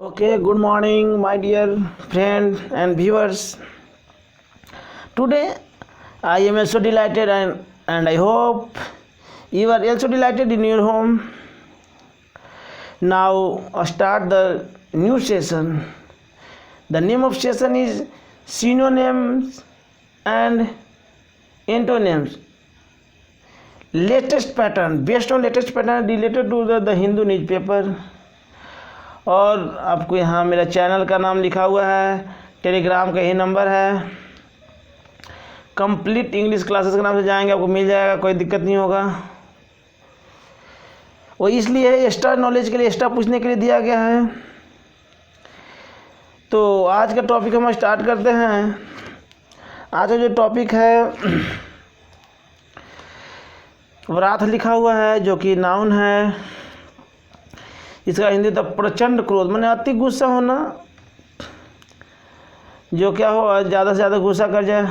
Okay, good morning, my dear friend and viewers. Today, I am also delighted and I hope you are also delighted in your home. Now, start the new session. The name of session is synonyms and antonyms. Latest pattern, based on latest pattern related to the Hindu newspaper. और आपको यहाँ मेरा channel का नाम लिखा हुआ है, Telegram का ही नंबर है। कंप्लीट इंग्लिश क्लासेस के नाम से जाएंगे, आपको मिल जाएगा, कोई दिक्कत नहीं होगा। वो इसलिए एक्स्ट्रा नॉलेज के लिए, एक्स्ट्रा पूछने के लिए दिया गया है। तो आज का टॉपिक हम स्टार्ट करते हैं। आज का जो टॉपिक है व्राथ लिखा हुआ है, जो कि नाउन है। इसका हिंदी तो प्रचंड क्रोध, माने अति गुस्सा होना, जो क्या हो ज़्यादा से ज़्यादा गुस्सा कर जाए।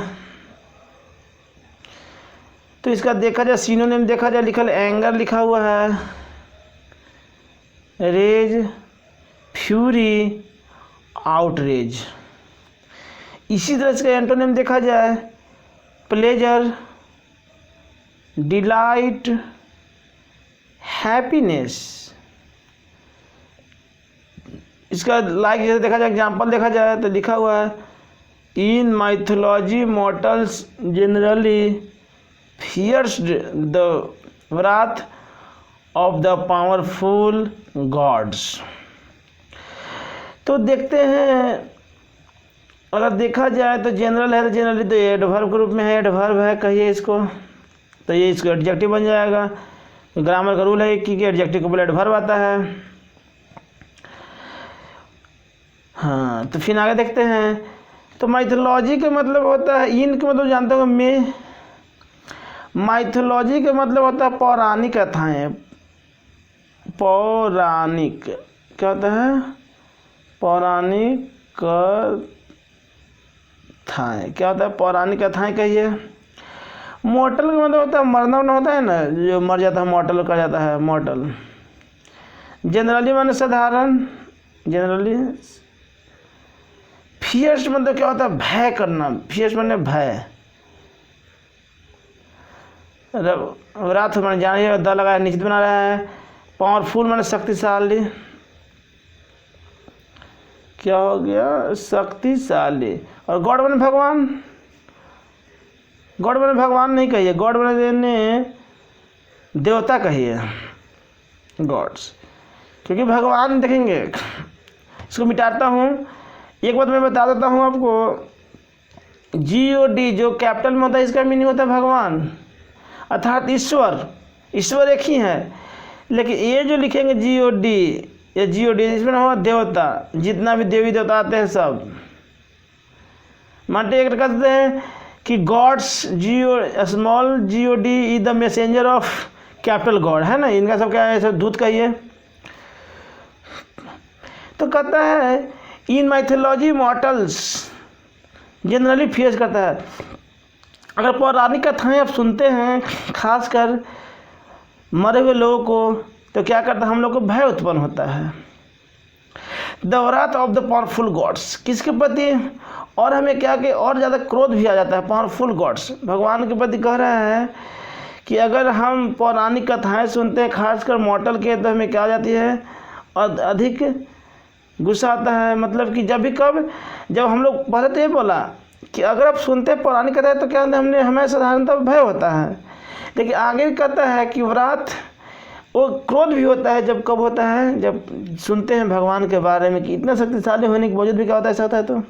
तो इसका देखा जाए, सिनोनिम देखा जाए, लिखा एंगर लिखा हुआ है, रेज, फ्यूरी, आउटरेज। इसी तरह इसका एंटोनिम देखा जाए, प्लेजर, डिलाइट, हैप्पीनेस। इसका लाइक जैसे देखा जाए, एग्जाम्पल देखा जाए तो लिखा हुआ है, in mythology mortals generally fears the wrath of the powerful gods. तो देखते हैं, अगर देखा जाए तो जनरल है, तो जनरली तो एडवर्ब ग्रुप में है, एडवर्ब है कहिए इसको, तो ये इसको एडजेक्टिव बन जाएगा। ग्रामर का रूल है कि एडजेक्टिव को पहले एडवर्ब आता है। हाँ, तो फिर आगे देखते हैं। तो माइथोलॉजी का मतलब होता है, इन का मतलब जानते हो मैं, माइथोलॉजी का मतलब होता है पौराणिक कथाएं। पौराणिक क्या होता है? पौराणिक कथाएं। क्या होता है? पौराणिक कथाएं कहिए। मॉर्टल का मतलब होता है मरना होता है ना, जो मर जाता है मॉर्टल कर जाता है, मॉर्टल। जनरली माने साधारण, जनरली। फियर्स मतलब क्या होता है? भय करना। फियर्स माने भय। रात मैंने जानिए द लगाया, निश्चित बना रहा है। पावरफुल माने शक्तिशाली। क्या हो गया? शक्तिशाली। और गॉड माने भगवान। गॉड माने भगवान नहीं कहिए, गॉड माने देवता कहिए, गॉड्स। क्योंकि भगवान देखेंगे, इसको मिटाता हूँ। एक बात मैं बता देता हूँ आपको, GOD जो कैपिटल में होता है, इसका मीनिंग होता है भगवान, अर्थात ईश्वर। ईश्वर एक ही है, लेकिन ये जो लिखेंगे GOD, ये GOD इसमें होगा देवता। जितना भी देवी देवता आते हैं सब, मानते एक कहते हैं कि gods small GOD is the messenger of capital god, है ना। इनका सब क्या है? सब दूत कहिए। तो कहता है in mythology mortals generally face करता है। अगर पौराणिक कथाएं आप सुनते हैं, खासकर मरे हुए लोगों को, तो क्या करता है? हम लोग को भय उत्पन्न होता है। The wrath of the powerful God's, किसके प्रति? और हमें क्या कि और ज़्यादा क्रोध भी आ जाता है। पावरफुल गॉड्स भगवान के प्रति कह रहा है कि अगर हम पौराणिक कथाएं सुनते हैं, खासकर मॉर्टल के, तो हमें क्या आ जाती है? और अधिक गुस्सा आता है। मतलब कि जब भी कब, जब हम लोग पहले तो ये बोला कि अगर आप सुनते हैं पौराणिक कथा, तो क्या हमें साधारणतः भय होता है। लेकिन आगे भी कहता है कि व्राथ, वो क्रोध भी होता है। जब कब होता है? जब सुनते हैं भगवान के बारे में कि इतना शक्तिशाली होने के बावजूद भी क्या होता है, ऐसा होता है।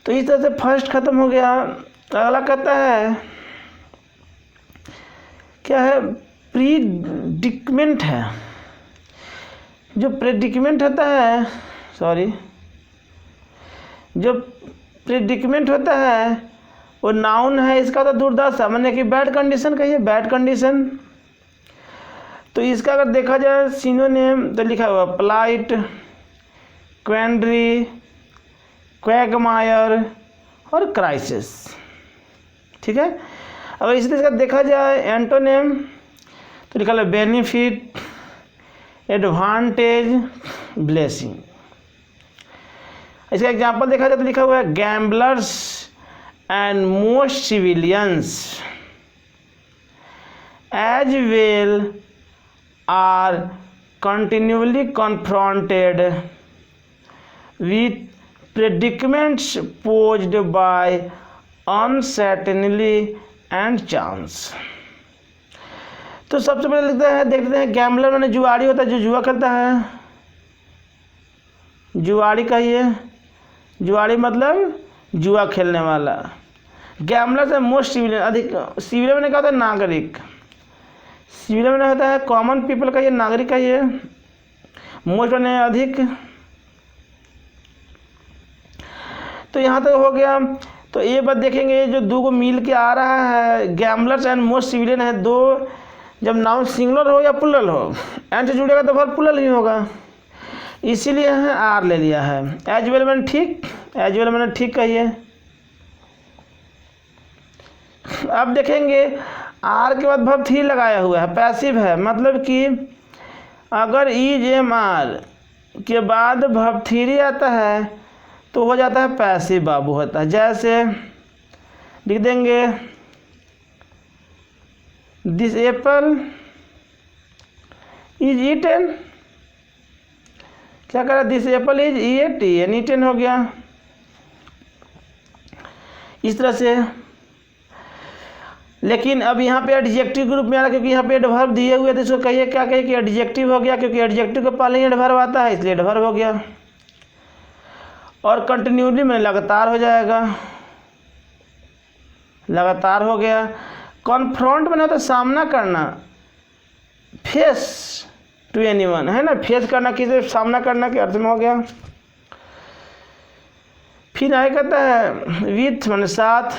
तो इस तरह से फर्स्ट खत्म हो गया। अगला कहता है क्या है? प्रीडिक्मेंट है। जो प्रेडिकमेंट होता है, जो प्रेडिकमेंट होता है वो नाउन है। इसका तो दुर्दशा, माने कि बैड कंडीशन कहिए, बैड कंडीशन। तो इसका अगर देखा जाए सिनोनिम, तो लिखा हुआ प्लाइट, क्वेंड्री, क्वैगमायर और क्राइसिस। ठीक है। अगर इसी तरह इसका देखा जाए एंटोनिम, तो लिखा है बेनिफिट, एडवांटेज ब्लेसिंग। इसका एग्जाम्पल देखा जाए तो लिखा हुआ है gamblers and most civilians as well are continually confronted with predicaments posed by uncertainty and chance। तो सबसे पहले देखते हैं गैम्बलर माने जुआरी होता है, जो जुआ खेलता है, जुआरी कहिए, जुआरी मतलब जुआ खेलने वाला। गैम्बलर से मोस्ट सिविलियन, अधिक सिविलियन में क्या होता है, नागरिक। सिविलियन में होता है कॉमन पीपल का, ये नागरिक का, ये मोस्ट बने अधिक। तो यहाँ तक हो गया। तो ये बात देखेंगे, जो दो को मिल के आ रहा है गैम्बलर्स एंड मोस्ट सिविलियन है, दो जब नाउन सिंगुलर हो या प्लुरल हो, एंड से जुड़ेगा तो फिर प्लुरल ही होगा, इसीलिए है आर ले लिया है। एज वेल मैंने ठीक, एज वेल मैंने ठीक कहिए। अब देखेंगे आर के बाद वर्ब थ्री लगाया हुआ है, पैसिव है, मतलब कि अगर इज एम आर के बाद वर्ब थ्री आता है तो हो जाता है पैसिव बाबू होता है। जैसे लिख देंगे दिस एप्पल इज ईटन, क्या करा, this apple is eaten, eaten हो गया। इस तरह से, लेकिन अब यहाँ पे एडजेक्टिव ग्रुप में आ रहा है, क्योंकि यहाँ पे एडवर्ब दिए हुए थे, इसको कहिए क्या कहिए कि एडजेक्टिव हो गया, क्योंकि एडजेक्टिव के पहले ही एडवर्ब आता है, इसलिए एडवर्ब हो गया। और कंटिन्यूली में लगातार हो जाएगा, लगातार हो गया। कॉन्फ्रॉन्ट में तो सामना करना, फेस टू एनीवन है ना, फेस करना, किसी सामना करना के अर्थ में हो गया। फिर आगे कहता है विथ माने साथ,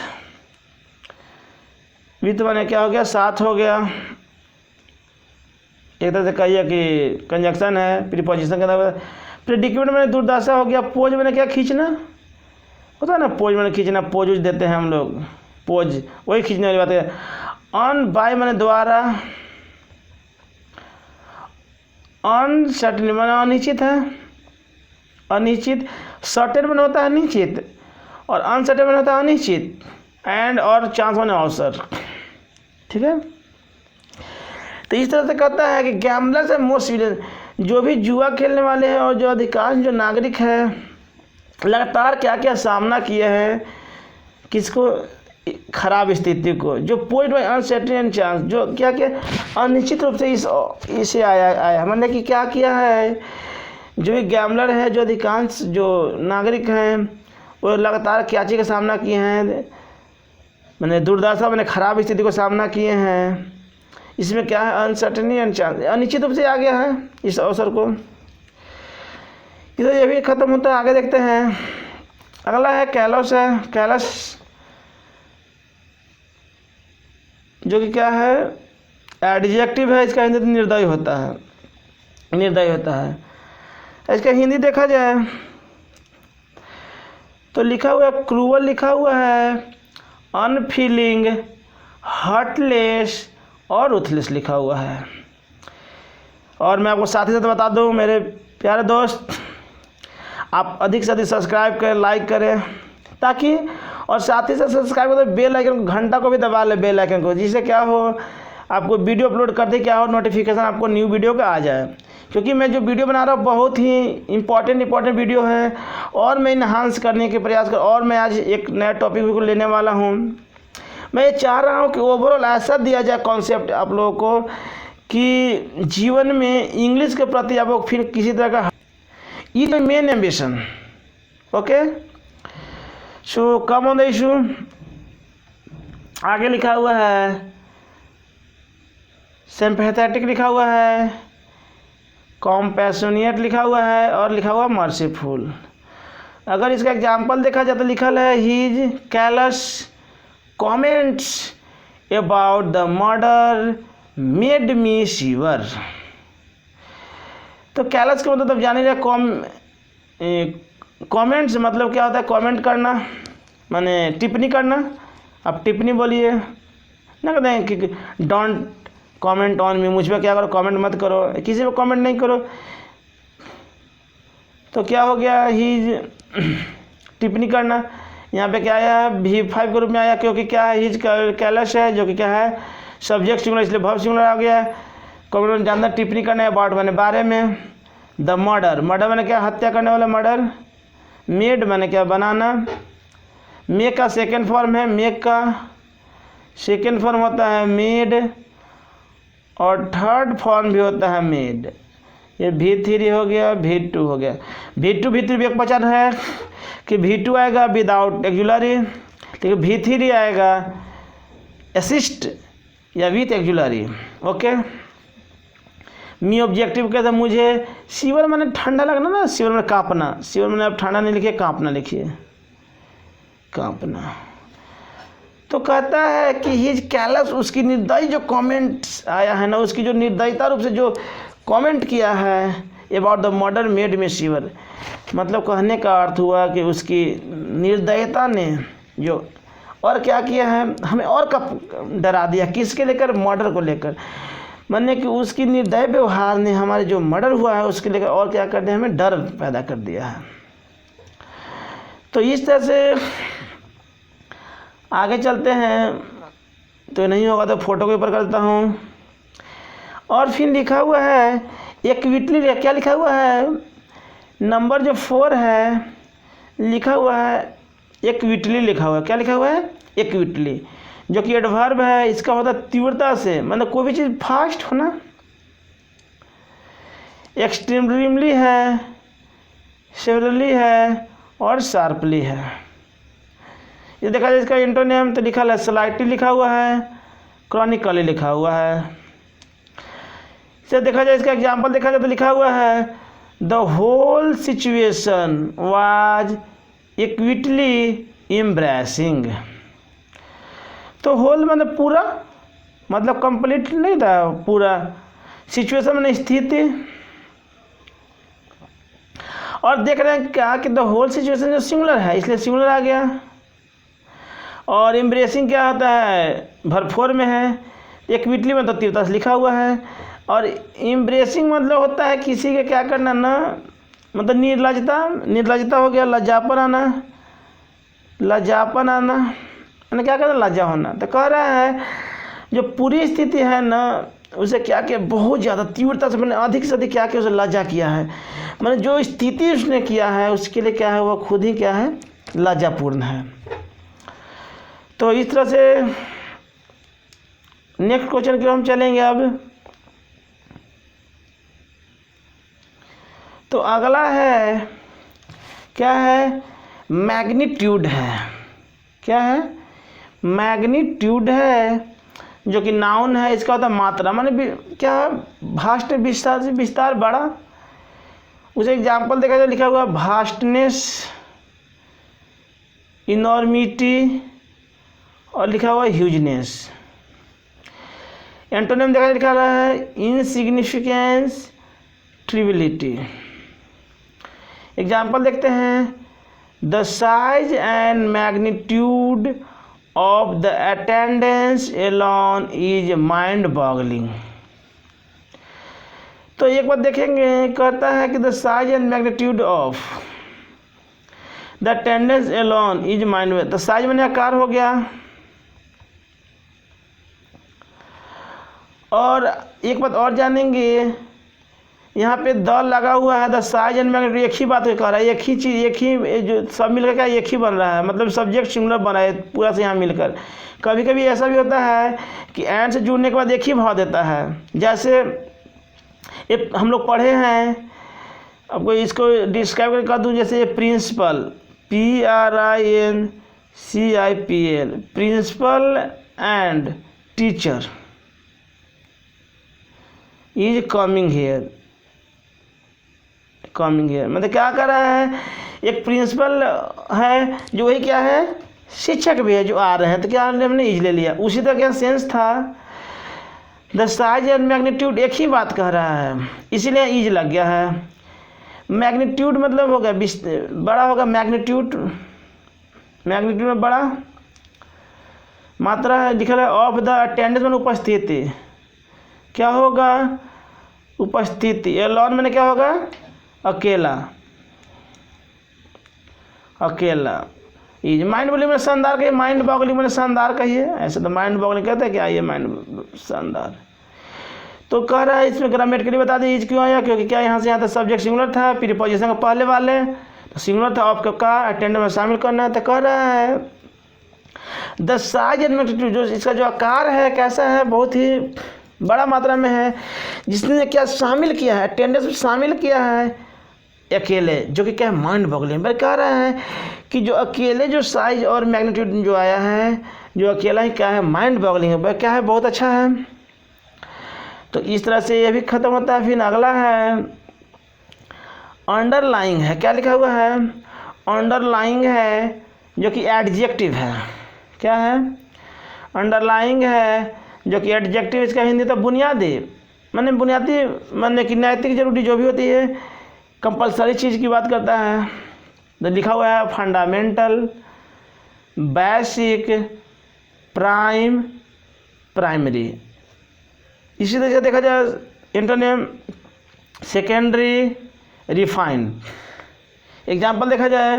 विथ माने क्या हो गया, साथ हो गया। एक तरह से कहिए कि कंजक्शन है, प्रीपोजिशन के अंदर। प्रेडिकेट मैंने दुर्दशा हो गया। पोज मैंने क्या, खींचना होता है ना, पोज मैंने खींचना, पोज देते हैं हम लोग, पोज वही खींचने वाली बात है। ऑन बाय मैंने द्वारा, अनसर्टेन मैंने अनिश्चित है, अनिश्चित। सर्टेन मैंने होता है निश्चित, और अनसर्टेन मैंने होता है अनिश्चित। एंड और चांस मैंने अवसर, ठीक है। तो इस तरह से कहता है कि गैम्बलर्स एंड मोस्ट सिविलियन, जो भी जुआ खेलने वाले हैं और जो अधिकांश जो नागरिक हैं, लगातार क्या क्या सामना किए हैं, किसको, खराब स्थिति को, जो पोस्ट बाय अनसर्टेन चांस, जो क्या क्या अनिश्चित रूप से इसे आया मतलब कि क्या किया है, जो भी गैम्बलर है, जो अधिकांश जो नागरिक हैं, वो लगातार क्या चीज़ का सामना किए हैं, मैंने दुर्दशा मैंने खराब स्थिति को सामना किए हैं। इसमें क्या है, अनसर्टेनिटी एंड चांस, अनिश्चित रूप से आ गया है इस अवसर को। इधर ये भी खत्म होता है, आगे देखते हैं। अगला है कैलस है, कैलस जो कि क्या है, एडजेक्टिव है, इसका हिंदी निर्दयी होता है, निर्दयी होता है। इसका हिंदी देखा जाए तो लिखा हुआ है क्रूअल, लिखा हुआ है अनफीलिंग, हार्टलेस और रूथलेस लिखा हुआ है। और मैं आपको साथ ही साथ बता दूं मेरे प्यारे दोस्त, आप अधिक से अधिक सब्सक्राइब करें, लाइक करें, ताकि, और साथ ही साथ सब्सक्राइब करें, बेल आइकन घंटा को भी दबा ले, बेल आइकन को, जिससे क्या हो, आपको वीडियो अपलोड करते क्या हो, नोटिफिकेशन आपको न्यू वीडियो का आ जाए। क्योंकि मैं जो वीडियो बना रहा हूँ बहुत ही इंपॉर्टेंट वीडियो है, और मैं इन्हांस करने के प्रयास कर, और मैं आज एक नया टॉपिक भी लेने वाला हूँ। मैं ये चाह रहा हूँ कि ओवरऑल ऐसा दिया जाए कॉन्सेप्ट आप लोगों को कि जीवन में इंग्लिश के प्रति आपको फिर किसी तरह का, ये main ambition. Okay, so come on the issue. आगे लिखा हुआ है सिंपैथेटिक, लिखा हुआ है कॉम्पैशनेट, लिखा हुआ है, और लिखा हुआ मर्सीफुल। अगर इसका एग्जाम्पल देखा जाए तो लिखा है his callous comments about the murder made me shiver. तो कैलस का मतलब जाने रहे, कमेंट्स मतलब क्या होता है, कमेंट करना माने टिप्पणी करना। आप टिप्पणी बोलिए ना, कहते हैं कि डोंट कमेंट ऑन मी, मुझ पर क्या करो, कमेंट मत करो, किसी पर कमेंट नहीं करो। तो क्या हो गया, ही टिप्पणी करना। यहाँ पे क्या आया है, V5 के रूप में आया, क्योंकि क्या है, हिज कैलस है, जो कि क्या है सब्जेक्ट सिंगुलर, इसलिए वर्ब सिंगुलर आ गया है। कमेंट जानना, टिप्पणी करना है, अबाउट मैंने बारे में। द मर्डर, मर्डर मैंने क्या, हत्या करने वाला मर्डर। मेड मैंने क्या, बनाना। मेक का सेकेंड फॉर्म है, मेक का सेकेंड फॉर्म होता है मेड, और थर्ड फॉर्म भी होता है मेड। ये V3 हो गया, V2 हो गया। V2 V3 एक पहचान है कि V2 आएगा विदाउट एक्जुलरी, लेकिन V3 आएगा असिस्ट या with auxiliary. Okay, me objective कहते हैं मुझे, शिवर मैंने ठंडा लगना ना, शिवर में कांपना, शिवर मैंने अब ठंडा नहीं लिखिए, कांपना लिखिए, कांपना। तो कहता है कि हिज कैलस, उसकी निर्दयी जो कमेंट्स आया है ना, उसकी जो निर्दयता रूप से जो कमेंट किया है about the murder made me shiver, मतलब कहने का अर्थ हुआ कि उसकी निर्दयता ने जो और क्या किया है, हमें और कब डरा दिया, किसके लेकर, मर्डर को लेकर। माने कि उसकी निर्दय व्यवहार ने हमारे जो मर्डर हुआ है उसके लेकर और क्या कर दिया, हमें डर पैदा कर दिया है। तो इस तरह से आगे चलते हैं, तो नहीं होगा तो फोटो के ऊपर करता हूँ। और फिर लिखा हुआ है इक्विटली, क्या लिखा हुआ है, नंबर जो 4 है लिखा हुआ है इक्विटली, लिखा हुआ है, क्या लिखा हुआ है, इक्विटली, जो कि एडवर्ब है, इसका होता है तीव्रता से, मतलब कोई भी चीज़ फास्ट होना। एक्सट्रीमली है, सेवरली है, और शार्पली है। ये देखा जाए इसका इंटोनेम तो लिखा है स्लाइटली लिखा हुआ है, क्रॉनिकली लिखा हुआ है। इसे देखा जाए इसका एग्जाम्पल देखा जाए तो लिखा हुआ है the whole situation was equally embarrassing. तो होल मतलब पूरा, मतलब कंप्लीट नहीं था, पूरा। सिचुएशन में स्थिति, और देख रहे हैं क्या कि द होल सिचुएशन जो सिंगुलर है इसलिए सिंगुलर आ गया। और एम्ब्रेसिंग क्या होता है, वर्ब 4 में है, इक्विटली में तो तीव्रता से लिखा हुआ है। और एम्ब्रेसिंग मतलब होता है किसी के क्या करना ना, मतलब निर्लजता, निर्लजता हो गया, लज्जापन आना, लज्जापन आना, मैंने क्या करना, लज्जा होना। तो कह रहा है जो पूरी स्थिति है ना उसे क्या किया, बहुत ज़्यादा तीव्रता से, मैंने अधिक से अधिक क्या किया, उसे लज्जा किया है। मैंने जो स्थिति उसने किया है उसके लिए क्या है, वह खुद ही क्या है, लज्जापूर्ण है। तो इस तरह से नेक्स्ट क्वेश्चन की हम चलेंगे अब। तो अगला है क्या है, मैग्नीट्यूड है, क्या है, मैग्नीट्यूड है, जो कि नाउन है, इसका होता है मात्रा, माने क्या है, भास्ट, विस्तार से विस्तार बड़ा। उसे एग्जाम्पल देखा जाए लिखा हुआ भास्टनेस, इनॉर्मिटी, और लिखा हुआ ह्यूजनेस। एंटोनिम देखा लिखा रहा है इनसिग्निफिकेंस, ट्रिविलिटी। एग्जाम्पल देखते हैं the size and magnitude of the attendance alone is mind boggling. तो एक बार देखेंगे, कहता है कि the size and magnitude of the attendance alone is mind, तो साइज मैंने आकार हो गया, और एक बात और जानेंगे, यहाँ पे द लगा हुआ है, द साइज एंड मैग्नीट्यूड एक ही बात को कह रहा है, एक ही चीज़, एक ही जो सब मिलकर क्या एक ही बन रहा है, मतलब सब्जेक्ट सिंगुलर बना है पूरा से यहाँ मिलकर। कभी कभी ऐसा भी होता है कि एंड से जुड़ने के बाद एक ही भाव देता है, जैसे एक हम लोग पढ़े हैं, आपको इसको डिस्क्राइब करके कर दूँ, जैसे principal, PRINCIPL, principal and teacher is coming here, coming here मतलब क्या कर रहा है, एक प्रिंसिपल है जो वही क्या है, शिक्षक भी है जो आ रहे हैं, तो क्या हमने इज ले लिया। उसी तरह क्या सेंस था, द साइज एंड मैग्नीट्यूड एक ही बात कह रहा है, इसीलिए इज लग गया है। मैग्नीट्यूड मतलब होगा बड़ा होगा, मैग्नीट्यूड, मैग्नीट्यूड में बड़ा, मात्रा लिखा है ऑफ द अटेंडेंस में उपस्थिति, क्या होगा, उपस्थिति। एलोन मैंने क्या होगा, अकेला, अकेला। ये माइंड बॉगलिंग में शानदार कहिए, माइंड बॉगलिंग में शानदार कहिए, ऐसे तो माइंड बॉगलिंग कहते हैं क्या, ये माइंड शानदार। तो कह रहा है इसमें ग्रामेटिकली बता दीजिए क्यों आया, क्योंकि क्या यहाँ से यहाँ तक सब्जेक्ट सिंगुलर था, प्रीपोजिशन का पहले वाले तो सिंगुलर था, ऑफ का अटेंडर में शामिल करना है। तो कह रहा है द साइज एंड मैग्नीट्यूड, जो इसका जो आकार है कैसा है, बहुत ही बड़ा मात्रा में है। जिसने क्या शामिल किया है, अटेंडेंस में शामिल किया है अकेले, जो कि क्या है, माइंड बॉगलिंग। पर कह रहा है कि जो अकेले जो साइज और मैग्नीट्यूड जो आया है, जो अकेला ही क्या है, माइंड बॉगलिंग है, क्या है, बहुत अच्छा है। तो इस तरह से ये भी खत्म होता है। फिर अगला है अंडरलाइंग है, क्या लिखा हुआ है, अंडरलाइंग है, जो कि एडजेक्टिव है। क्या है, अंडरलाइंग है, जो कि एडजेक्टिव, इसका हिंदी तो बुनियादी, माने बुनियादी माने कि नैतिक जरूरी जो भी होती है, कंपलसरी चीज़ की बात करता है। तो लिखा हुआ है फंडामेंटल, बेसिक, प्राइम, प्राइमरी। इसी तरह से देखा जाए इंटरनेम, सेकेंडरी, रिफाइन। एग्जाम्पल देखा जाए,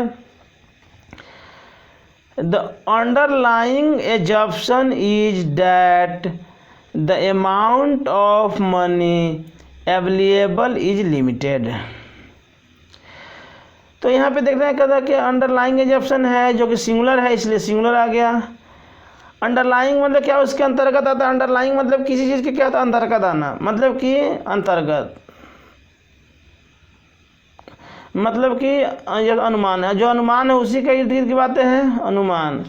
the underlying assumption is that the amount of money available is limited. तो यहाँ पे देख रहे हैं कहता कि अंडरलाइंग एजम्पशन है, जो कि सिंगुलर है, इसलिए सिंगुलर आ गया। अंडरलाइंग मतलब क्या, उसके अंतर्गत आता है। अंडरलाइंग मतलब किसी चीज़ के क्या होता है, अंतर्गत आना, मतलब कि अंतर्गत, मतलब कि यह अनुमान है, जो अनुमान है उसी का इर्द गिर्द की बातें हैं, अनुमान।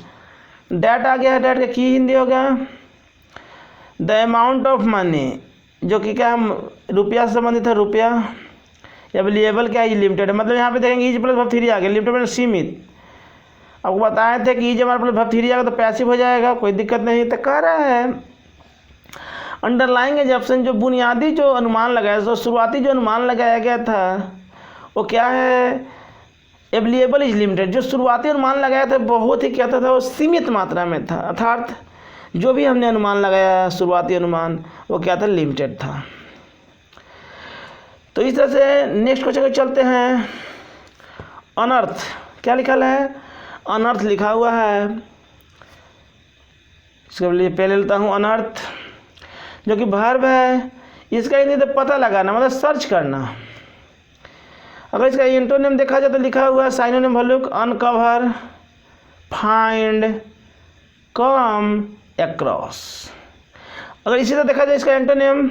डेट आ गया है, डेट का की हिंदी हो गया द अमाउंट ऑफ मनी, जो कि क्या रुपया से संबंधित है, रुपया। अवेलेबल क्या है, लिमिटेड है, मतलब यहाँ पे देखेंगे इज प्लस वर्ब थ्री आ गया, लिमिटेड मतलब सीमित। आपको बताए थे कि इज हमारे प्लस वर्ब थ्री आएगा तो पैसिव हो जाएगा, कोई दिक्कत नहीं। तो कह रहा है अंडरलाइंग एजम्पशन, जो बुनियादी जो अनुमान लगाया, जो शुरुआती जो अनुमान लगाया गया था वो क्या है, अवेलेबल इज लिमिटेड। जो शुरुआती अनुमान लगाया था बहुत ही क्या था, वो सीमित मात्रा में था, अर्थात जो भी हमने अनुमान लगाया शुरुआती अनुमान वो क्या था, लिमिटेड था। तो इस तरह से नेक्स्ट क्वेश्चन चलते हैं। अनर्थ, क्या लिखा है, अनर्थ लिखा हुआ है। इसके लिए पहले लेता हूँ अनर्थ, जो कि वर्ब है। इसका हिंदी तो पता लगाना, मतलब सर्च करना। अगर इसका एंटोनिम देखा जाए तो लिखा हुआ है synonym value, uncover, find, come across. अगर इसी तरह देखा जाए इसका एंटोनिम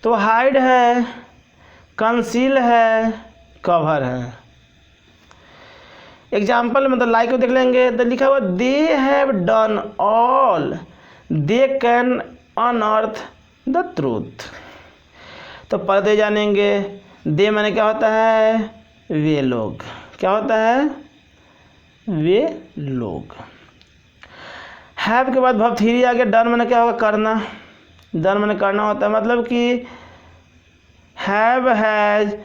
तो हाइड है, कंसील है, कवर है। एग्जाम्पल मतलब लाइक को देख लेंगे तो लिखा हुआ they have done all they can unearth the truth. तो पढ़ते जानेंगे, दे माने क्या होता है, वे लोग, क्या होता है, वे लोग। हैव के बाद वर्ब थ्री आ गया, डन माने क्या होगा, करना, डन माने करना होता है, मतलब कि हैव हैज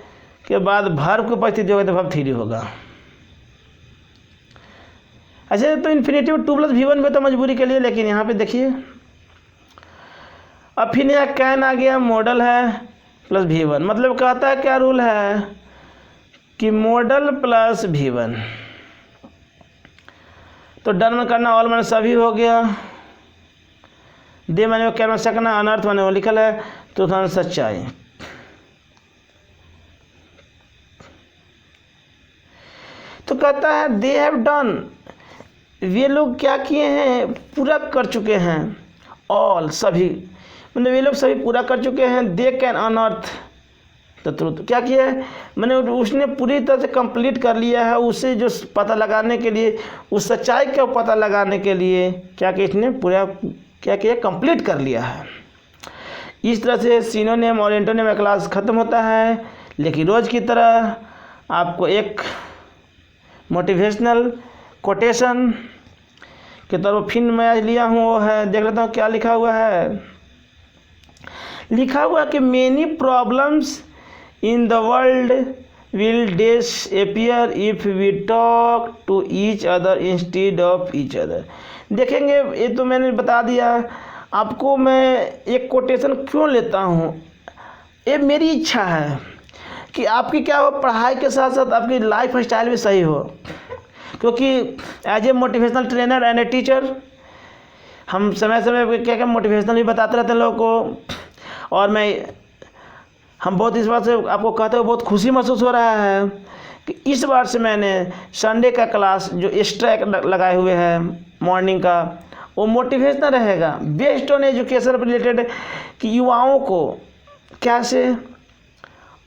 के बाद वर्ब की उपस्थिति होगा तो वर्ब थ्री होगा। अच्छा, तो इन्फिनेटिव टू प्लस V1 में तो मजबूरी के लिए, लेकिन यहाँ पे देखिए अब फिर यहाँ कैन आ गया, मॉडल है प्लस V1, मतलब कहता है क्या रूल है कि मॉडल प्लस V1। तो डन में करना, ऑल मैंने सभी हो गया, दे मैंने वो कैन में सकना, अनर्थ मैंने वो लिखल है, तो था सच्चाई। तो कहता है दे हैव डन, वे लोग क्या किए हैं, पूरा कर चुके हैं, ऑल सभी, मतलब वे लोग सभी पूरा कर चुके हैं। They can unearth the truth, क्या किया है, मैंने उसने पूरी तरह से कंप्लीट कर लिया है, उसे जो पता लगाने के लिए, उस सच्चाई का पता लगाने के लिए क्या किया, इसने पूरा क्या किया, कंप्लीट कर लिया है। इस तरह से सिनोनिम और एंटोनिम का क्लास ख़त्म होता है। लेकिन रोज़ की तरह आपको एक मोटिवेशनल कोटेशन के तौर पर फिर मैं आज लिया हूँ, वो है, देख लेता हूँ क्या लिखा हुआ है। लिखा हुआ कि many problems in the world will disappear if we talk to each other instead of each other. देखेंगे, ये तो मैंने बता दिया, आपको मैं एक कोटेशन क्यों लेता हूँ, ये मेरी इच्छा है कि आपकी क्या हो, पढ़ाई के साथ साथ आपकी लाइफ स्टाइल भी सही हो। क्योंकि as a motivational trainer and a teacher हम समय समय पर क्या क्या मोटिवेशनल भी बताते रहते हैं लोगों को। और हम बहुत इस बात से आपको कहते हुए बहुत खुशी महसूस हो रहा है कि इस बार से मैंने संडे का क्लास जो एक्स्ट्रा लगाए हुए हैं मॉर्निंग का, वो मोटिवेशनल रहेगा, बेस्ड ऑन एजुकेशन रिलेटेड, कि युवाओं को कैसे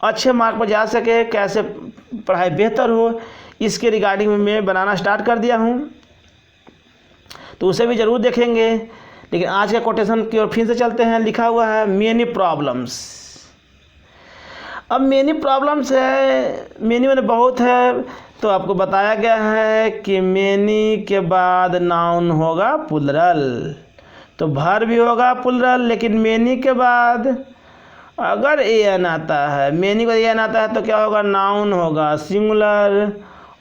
अच्छे मार्क पर जा सके, कैसे पढ़ाई बेहतर हो, इसके रिगार्डिंग में मैं बनाना स्टार्ट कर दिया हूँ। तो उसे भी ज़रूर देखेंगे। लेकिन आज का कोटेशन की ओर फिर से चलते हैं। लिखा हुआ है मेनी प्रॉब्लम्स। अब मेनी प्रॉब्लम्स है, मेनी मैंने बहुत है, तो आपको बताया गया है कि मेनी के बाद नाउन होगा प्लुरल, तो भर भी होगा प्लुरल। लेकिन मेनी के बाद अगर एन आता है, मेनी को एन आता है, तो क्या होगा, नाउन होगा सिंगुलर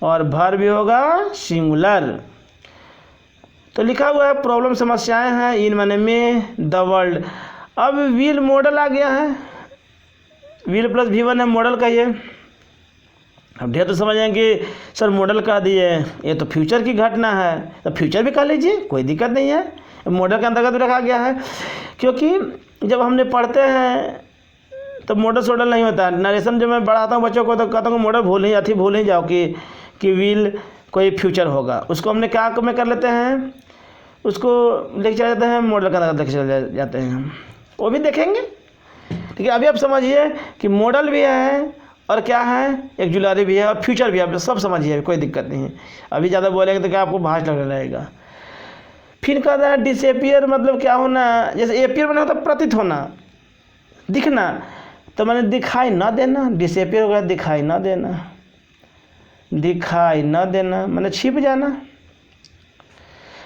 और भर भी होगा सिंगुलर। तो लिखा हुआ है प्रॉब्लम समस्याएं हैं इन माने में द वर्ल्ड। अब विल मॉडल आ गया है, विल प्लस V1 है, मॉडल कहिए। अब ढेर तो समझ आएंगे सर मॉडल कह दिए, ये तो फ्यूचर की घटना है, तो फ्यूचर भी कह लीजिए, कोई दिक्कत नहीं है, मॉडल के अंतर्गत भी रखा गया है। क्योंकि जब हमने पढ़ते हैं तो मॉडल सोडल नहीं होता है। नरेशन जब मैं बढ़ाता हूँ बच्चों को तो कहता हूँ मॉडल भूल ही जाओ कि विल कोई फ्यूचर होगा। उसको हमने क्या में कर लेते हैं, उसको लेके चले जाते हैं, मॉडल का अंतर्गत लेके चले जाते हैं, वो भी देखेंगे। ठीक है, अभी आप समझिए कि मॉडल भी है और क्या है, एक्जुलरी भी है और फ्यूचर भी है, आप सब समझिए, कोई दिक्कत नहीं है। अभी ज़्यादा बोलेंगे तो क्या आपको भाष लगने लगेगा। फिर कहता है डिसअपियर, मतलब क्या होना, जैसे एपियर बना होता प्रतीत होना, दिखना, तो मैंने दिखाई ना देना, डिसअपियर हो गया दिखाई ना देना, दिखाई ना देना मैंने छिप जाना।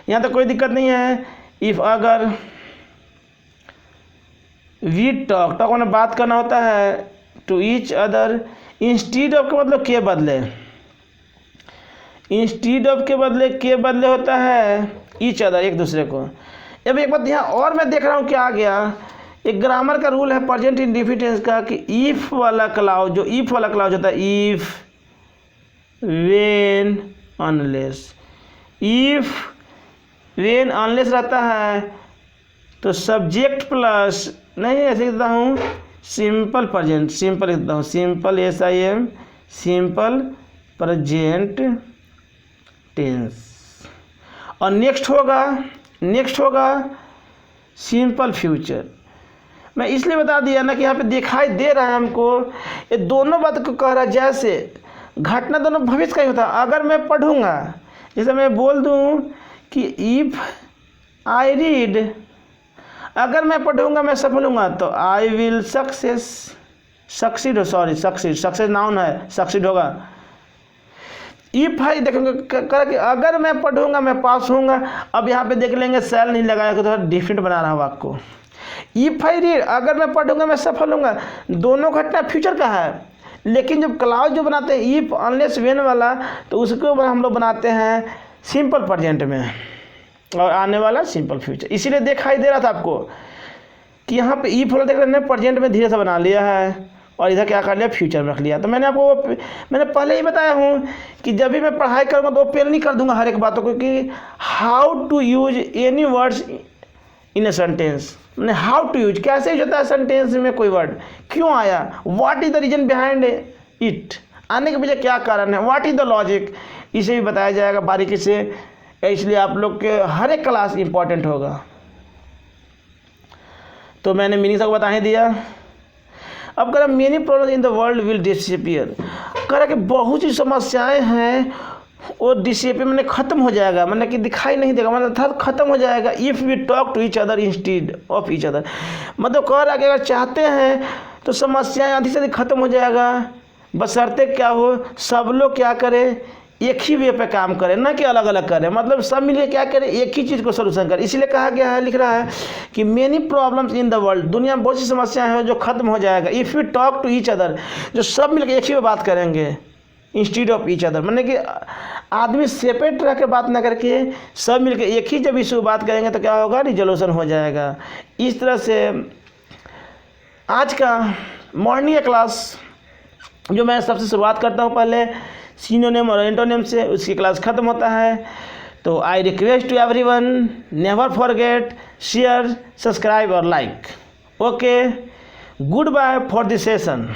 यहाँ तो कोई दिक्कत नहीं है। इफ़ अगर वी टॉक मैंने बात करना होता है to each other, instead of के मतलब के बदले, इंस्टीड ऑफ के बदले के बदले होता है ईच अदर, एक दूसरे को। अब एक बात यहाँ और मैं देख रहा हूँ क्या आ गया, एक ग्रामर का रूल है प्रेजेंट इंडेफिनिट टेंस का कि इफ़ वाला क्लाउज, जो इफ़ वाला क्लाउज होता है, if when unless, if when unless रहता है तो सब्जेक्ट प्लस, नहीं ऐसे लिखता हूँ सिंपल प्रेजेंट, सिंपल लिखता हूँ, simple SIM, simple present tense. और नेक्स्ट होगा सिंपल फ्यूचर। मैं इसलिए बता दिया ना कि यहाँ पे दिखाई दे रहा है हमको, ये दोनों बात को कह रहा है। जैसे घटना दोनों भविष्य का ही होता है। अगर मैं पढ़ूँगा, जैसे मैं बोल दूँ कि इफ़ आई रीड, अगर मैं पढ़ूँगा मैं सफल हूँगा, तो आई विल सक्सीड नाउन है, सक्सीड होगा। इफ है देखेंगे कर कि अगर मैं पढ़ूँगा मैं पास होऊंगा। अब यहाँ पे देख लेंगे सेल नहीं लगाया तो थोड़ा डिफरेंट बना रहा वाक्य को। इफ आई रीड, अगर मैं पढ़ूँगा मैं सफल होऊंगा, दोनों घटना फ्यूचर का है। लेकिन जब क्लाउज जो बनाते हैं इफ अनलेस वेन वाला, तो उसको हम लोग बनाते हैं सिंपल प्रेजेंट में, और आने वाला सिंपल फ्यूचर। इसीलिए दिखाई दे रहा था आपको कि यहाँ पे इफ वाला देख रहे हैं प्रेजेंट में धीरे से बना लिया है और इधर क्या कर लिया, फ्यूचर में रख लिया। तो मैंने पहले ही बताया हूँ कि जब भी मैं पढ़ाई करूँगा तो पेल नहीं कर दूंगा हर एक बातों को कि how to use any words in a sentence, मैंने हाउ टू यूज, कैसे यूज होता है सेंटेंस में कोई वर्ड, क्यों आया, what is the reason behind it, आने के पीछे क्या कारण है, व्हाट इज द लॉजिक, इसे भी बताया जाएगा बारीकी से। इसलिए आप लोग के हर एक क्लास इंपॉर्टेंट होगा। तो मैंने मीनिंग सबको बता ही दिया। अब कह रहा many problem in the world will disappear, कह रहा कि बहुत सी समस्याएं हैं वो डिसअपियर मैंने ख़त्म हो जाएगा, मैंने कि दिखाई नहीं देगा, मतलब ख़त्म हो जाएगा। If we talk to each other instead of each other, मतलब कह रहा कि अगर चाहते हैं तो समस्याएं अधिक से अधिक ख़त्म हो जाएगा, बशर्ते क्या हो, सब लोग क्या करें, एक ही वे पे काम करें, ना कि अलग अलग करें, मतलब सब मिलकर क्या करें, एक ही चीज़ को सोल्यूशन करें। इसीलिए कहा गया है, लिख रहा है कि many problems in the world, दुनिया में बहुत सी समस्याएं हैं जो खत्म हो जाएगा। If you talk to each other, जो सब मिलकर एक ही बात करेंगे इंस्टीड ऑफ ईच अदर, माने कि आदमी सेपरेट रह के बात ना करके सब मिलकर एक ही जब इशू बात करेंगे तो क्या होगा, रिजोल्यूशन हो जाएगा। इस तरह से आज का मॉर्निंग क्लास जो मैं सबसे शुरुआत करता हूँ पहले सिनोनिम और एंटोनिम से, उसकी क्लास ख़त्म होता है। तो I request to everyone, never forget share, subscribe और like. Okay, goodbye for this session.